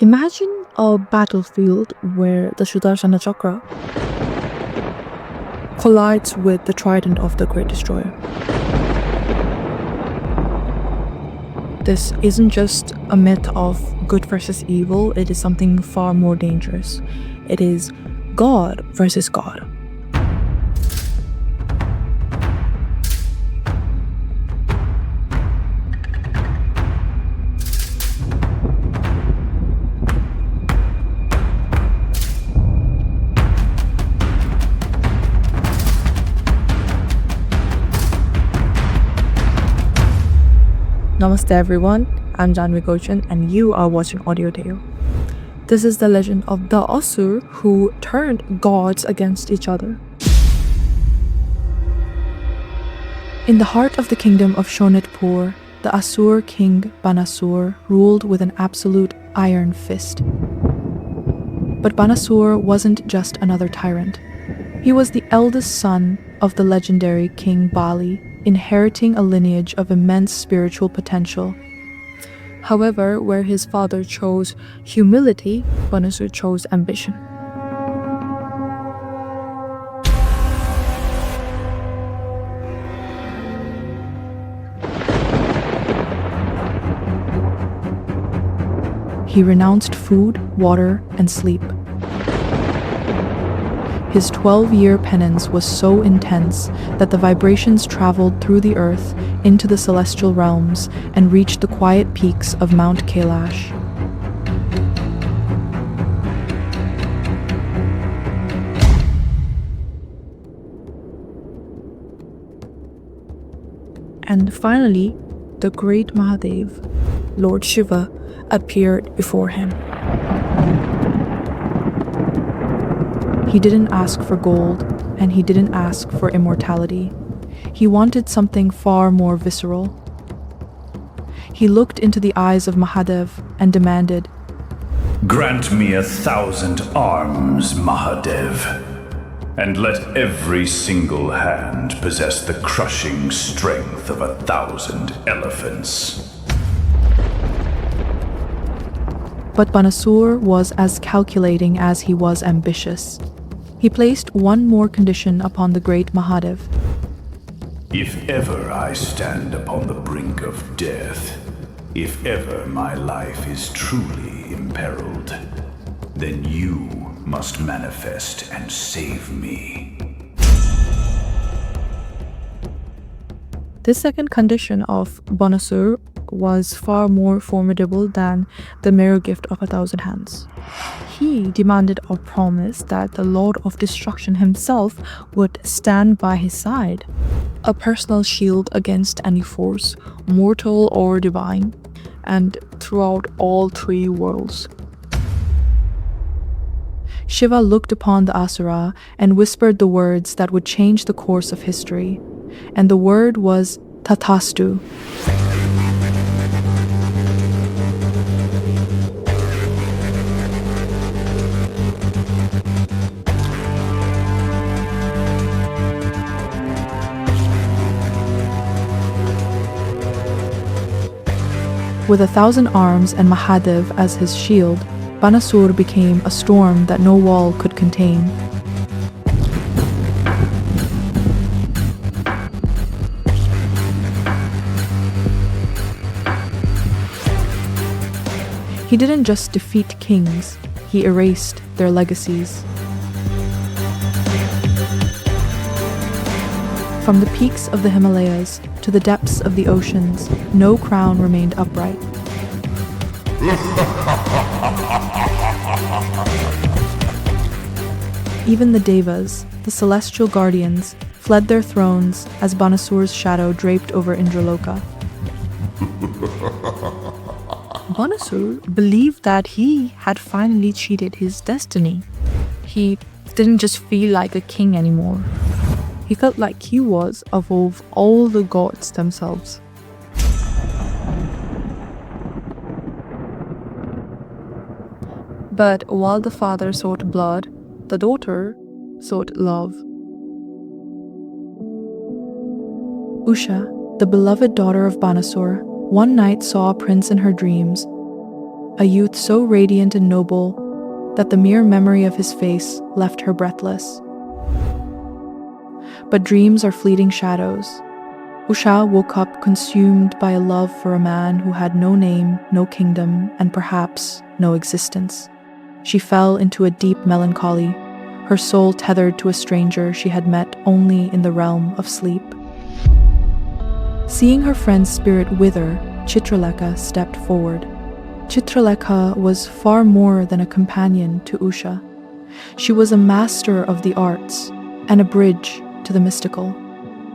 Imagine a battlefield where the Sudarshana Chakra collides with the Trident of the Great Destroyer. This isn't just a myth of good versus evil, it is something far more dangerous. It is God versus God. Namaste everyone, I'm Janvi Gauchan and you are watching Audiotale. This is the legend of the Asur who turned gods against each other. In the heart of the kingdom of Shonitpur, the Asur King Banasur ruled with an absolute iron fist. But Banasur wasn't just another tyrant. He was the eldest son of the legendary King Bali, inheriting a lineage of immense spiritual potential. However, where his father chose humility, Banasur chose ambition. He renounced food, water, and sleep. His 12-year penance was so intense that the vibrations traveled through the earth into the celestial realms and reached the quiet peaks of Mount Kailash. And finally, the great Mahadev, Lord Shiva, appeared before him. He didn't ask for gold, and he didn't ask for immortality. He wanted something far more visceral. He looked into the eyes of Mahadev and demanded, "Grant me 1,000 arms, Mahadev, and let every single hand possess the crushing strength of 1,000 elephants." But Banasur was as calculating as he was ambitious. He placed one more condition upon the great Mahadev. "If ever I stand upon the brink of death, if ever my life is truly imperiled, then you must manifest and save me." This second condition of Banasur was far more formidable than the mere gift of 1,000 hands. He demanded a promise that the Lord of Destruction himself would stand by his side, a personal shield against any force, mortal or divine, and throughout all three worlds. Shiva looked upon the Asura and whispered the words that would change the course of history, and the word was Tathastu. With 1,000 arms and Mahadev as his shield, Banasur became a storm that no wall could contain. He didn't just defeat kings, he erased their legacies. From the peaks of the Himalayas to the depths of the oceans, no crown remained upright. Even the Devas, the celestial guardians, fled their thrones as Banasur's shadow draped over Indraloka. Banasur believed that he had finally cheated his destiny. He didn't just feel like a king anymore. He felt like he was above all the gods themselves. But while the father sought blood, the daughter sought love. Usha, the beloved daughter of Banasur, one night saw a prince in her dreams. a youth so radiant and noble that the mere memory of his face left her breathless. But dreams are fleeting shadows. Usha woke up consumed by a love for a man who had no name, no kingdom, and perhaps no existence. She fell into a deep melancholy, her soul tethered to a stranger she had met only in the realm of sleep. Seeing her friend's spirit wither, Chitralekha stepped forward. Chitralekha was far more than a companion to Usha. She was a master of the arts and a bridge to the mystical.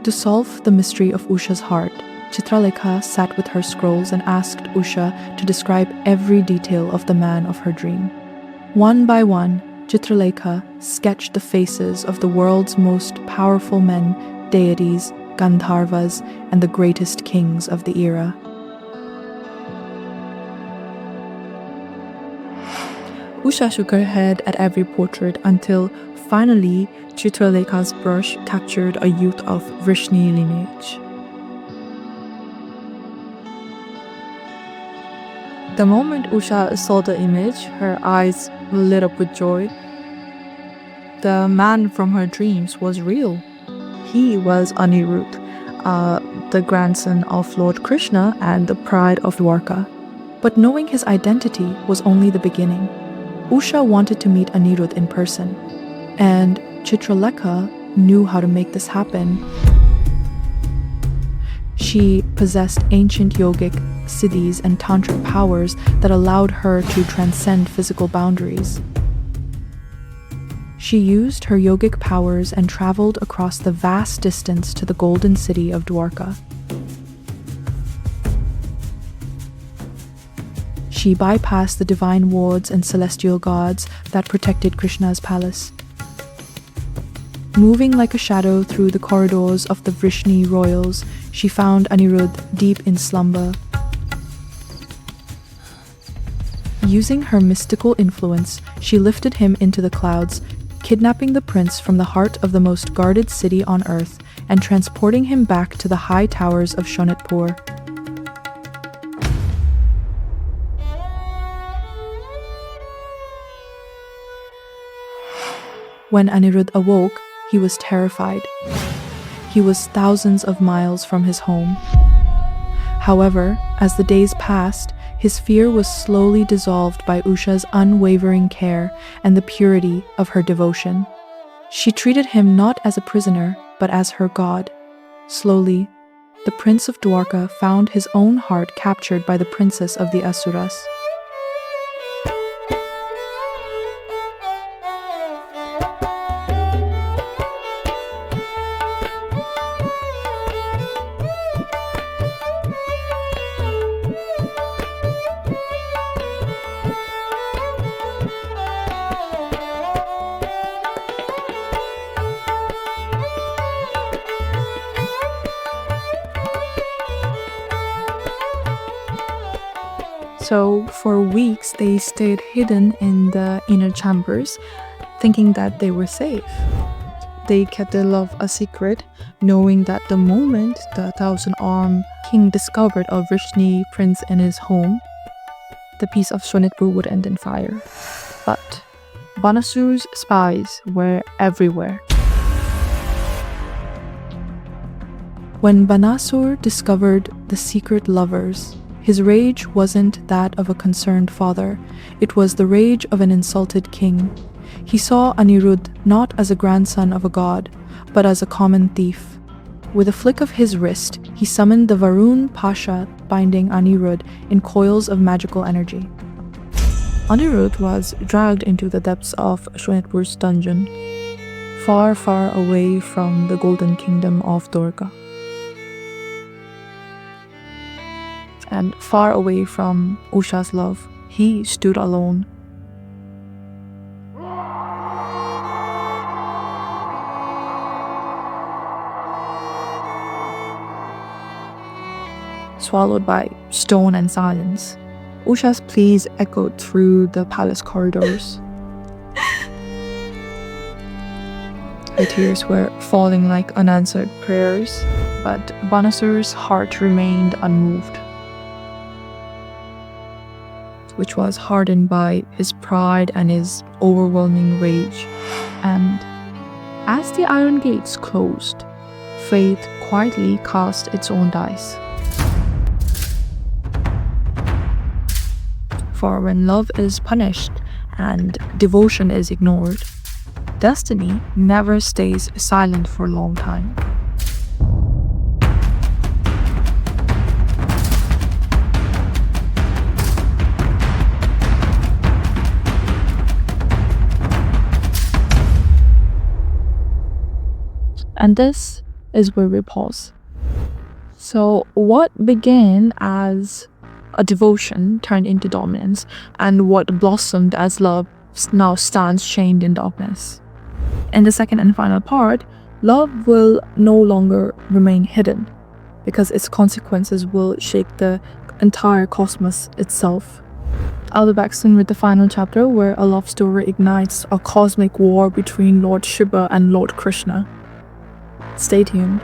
To solve the mystery of Usha's heart, Chitralekha sat with her scrolls and asked Usha to describe every detail of the man of her dream. One by one, Chitralekha sketched the faces of the world's most powerful men, deities, Gandharvas, and the greatest kings of the era. Usha shook her head at every portrait until finally Chitralekha's brush captured a youth of Vrishni lineage. The moment Usha saw the image, her eyes lit up with joy. The man from her dreams was real. He was Aniruddh, the grandson of Lord Krishna and the pride of Dwarka. But knowing his identity was only the beginning. Usha wanted to meet Aniruddh in person, and Chitralekha knew how to make this happen. She possessed ancient yogic, Siddhis, and tantric powers that allowed her to transcend physical boundaries. She used her yogic powers and traveled across the vast distance to the golden city of Dwarka. She bypassed the divine wards and celestial gods that protected Krishna's palace. Moving like a shadow through the corridors of the Vrishni royals, she found Aniruddh deep in slumber. Using her mystical influence, she lifted him into the clouds, kidnapping the prince from the heart of the most guarded city on earth and transporting him back to the high towers of Shonitpur. When Aniruddh awoke, he was terrified. He was thousands of miles from his home. However, as the days passed, his fear was slowly dissolved by Usha's unwavering care and the purity of her devotion. She treated him not as a prisoner, but as her god. Slowly, the prince of Dwarka found his own heart captured by the princess of the Asuras. So for weeks they stayed hidden in the inner chambers, thinking that they were safe. They kept their love a secret, knowing that the moment the thousand-armed king discovered a Vrishni prince in his home, the peace of Shonitpur would end in fire. But Banasur's spies were everywhere. When Banasur discovered the secret lovers, his rage wasn't that of a concerned father, it was the rage of an insulted king. He saw Aniruddh not as a grandson of a god, but as a common thief. With a flick of his wrist, he summoned the Varun Pasha, binding Aniruddh in coils of magical energy. Aniruddh was dragged into the depths of Shonitpur's dungeon, far, far away from the golden kingdom of Dwarka, and far away from Usha's love. He stood alone. Swallowed by stone and silence, Usha's pleas echoed through the palace corridors. Her tears were falling like unanswered prayers, but Banasur's heart remained unmoved. which was hardened by his pride and his overwhelming rage. And as the iron gates closed, fate quietly cast its own dice. For when love is punished and devotion is ignored, destiny never stays silent for a long time. And this is where we pause. So, what began as a devotion turned into dominance, and what blossomed as love now stands chained in darkness. In the second and final part, love will no longer remain hidden, because its consequences will shake the entire cosmos itself. I'll be back soon with the final chapter, where a love story ignites a cosmic war between Lord Shiva and Lord Krishna. Stay tuned.